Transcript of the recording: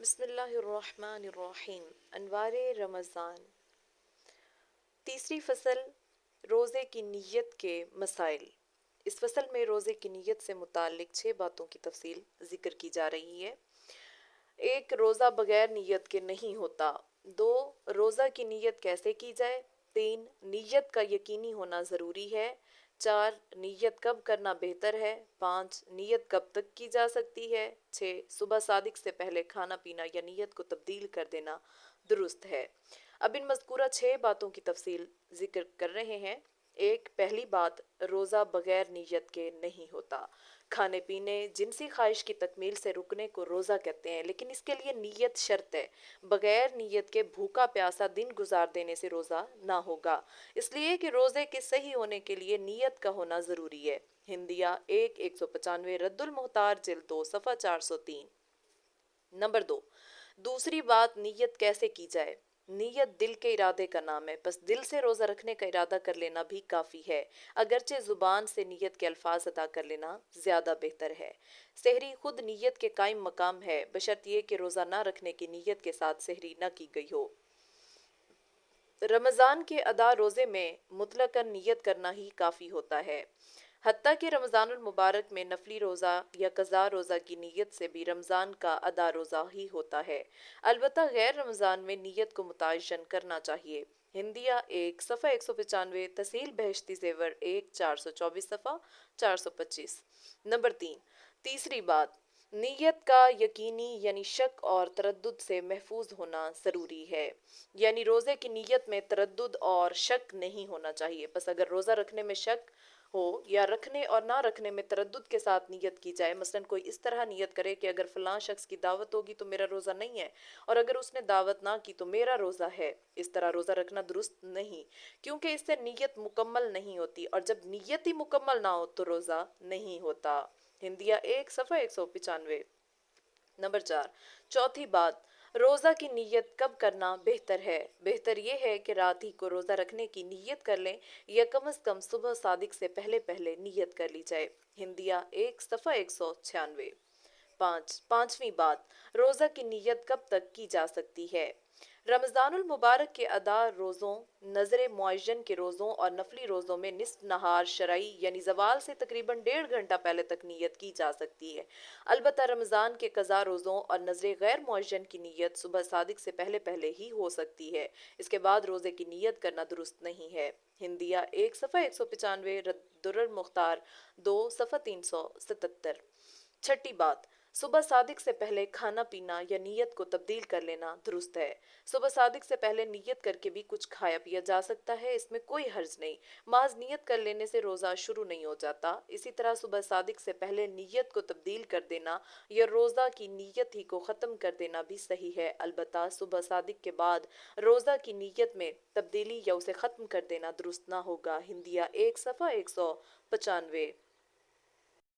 بسم اللہ الرحمن الرحیم۔ انوار رمضان، تیسری فصل، روزے کی نیت کے مسائل۔ اس فصل میں روزے کی نیت سے متعلق 6 باتوں کی تفصیل ذکر کی جا رہی ہے۔ 1، روزہ بغیر نیت کے نہیں ہوتا۔ 2، روزہ کی نیت کیسے کی جائے۔ 3، نیت کا یقینی ہونا ضروری ہے۔ 4، نیت کب کرنا بہتر ہے۔ 5، نیت کب تک کی جا سکتی ہے۔ 6، صبح صادق سے پہلے کھانا پینا یا نیت کو تبدیل کر دینا درست ہے۔ اب ان مذکورہ 6 باتوں کی تفصیل ذکر کر رہے ہیں۔ 1، پہلی بات، روزہ بغیر نیت کے نہیں ہوتا۔ کھانے پینے، جنسی خواہش کی تکمیل سے رکنے کو روزہ کہتے ہیں، لیکن اس کے لیے نیت شرط ہے۔ بغیر نیت کے بھوکا پیاسا دن گزار دینے سے روزہ نہ ہوگا، اس لیے کہ روزے کے صحیح ہونے کے لیے نیت کا ہونا ضروری ہے۔ ہندیہ 195 رد المختار جلد 2 صفحہ 403۔ نمبر 2، دوسری بات، نیت کیسے کی جائے۔ نیت دل کے ارادے کا نام ہے، بس دل سے روزہ رکھنے کا ارادہ کر لینا بھی کافی ہے، اگرچہ زبان سے نیت کے الفاظ ادا کر لینا زیادہ بہتر ہے۔ سحری خود نیت کے قائم مقام ہے، بشرط یہ کہ روزہ نہ رکھنے کی نیت کے ساتھ سحری نہ کی گئی ہو۔ رمضان کے ادا روزے میں مطلقاً نیت کرنا ہی کافی ہوتا ہے، حتیٰ کہ رمضان المبارک میں نفلی روزہ یا قضا روزہ کی نیت سے بھی رمضان کا ادا روزہ ہی ہوتا ہے، البتہ غیر رمضان میں نیت کو متعین کرنا چاہیے۔ ہندیہ 1 صفحہ 195، تحصیل بہشتی زیور 1 424 صفحہ 425۔ نمبر 3، تیسری بات، نیت کا یقینی یعنی شک اور تردد سے محفوظ ہونا ضروری ہے، یعنی روزے کی نیت میں تردد اور شک نہیں ہونا چاہیے۔ بس اگر روزہ رکھنے میں شک ہو یا رکھنے اور نہ رکھنے میں تردد کے ساتھ نیت کی جائے، مثلاً کوئی اس طرح نیت کرے کہ اگر فلاں شخص کی دعوت ہوگی تو میرا روزہ نہیں ہے، اور اگر اس نے دعوت نہ کی تو میرا روزہ ہے، اس طرح روزہ رکھنا درست نہیں، کیونکہ اس سے نیت مکمل نہیں ہوتی، اور جب نیت ہی مکمل نہ ہو تو روزہ نہیں ہوتا۔ ہندیہ 1 صفحہ 195۔ نمبر 4، چوتھی بات، روزہ کی نیت کب کرنا بہتر ہے۔ بہتر یہ ہے کہ رات ہی کو روزہ رکھنے کی نیت کر لیں، یا کم از کم صبح صادق سے پہلے پہلے نیت کر لی جائے۔ ہندیہ 1 صفحہ 196۔ پانچویں بات، روزہ کی نیت کب تک کی جا سکتی ہے۔ رمضان المبارک کے ادا روزوں، نظر معین کے روزوں اور نفلی روزوں میں نصف نہار شرعی یعنی زوال سے تقریباً 1.5 گھنٹہ پہلے تک نیت کی جا سکتی ہے، البتہ رمضان کے قضا روزوں اور نظر غیر معین کی نیت صبح صادق سے پہلے پہلے ہی ہو سکتی ہے، اس کے بعد روزے کی نیت کرنا درست نہیں ہے۔ ہندیہ 1 صفحہ 195، رد المختار 2 صفحہ 377۔ چھٹی بات، صبح صادق سے پہلے کھانا پینا یا نیت کو تبدیل کر لینا درست ہے۔ صبح صادق سے پہلے نیت کر کے بھی کچھ کھایا پیا جا سکتا ہے، اس میں کوئی حرج نہیں، محض نیت کر لینے سے روزہ شروع نہیں ہو جاتا۔ اسی طرح صبح صادق سے پہلے نیت کو تبدیل کر دینا یا روزہ کی نیت ہی کو ختم کر دینا بھی صحیح ہے، البتہ صبح صادق کے بعد روزہ کی نیت میں تبدیلی یا اسے ختم کر دینا درست نہ ہوگا۔ ہندیہ 1 صفحہ 195۔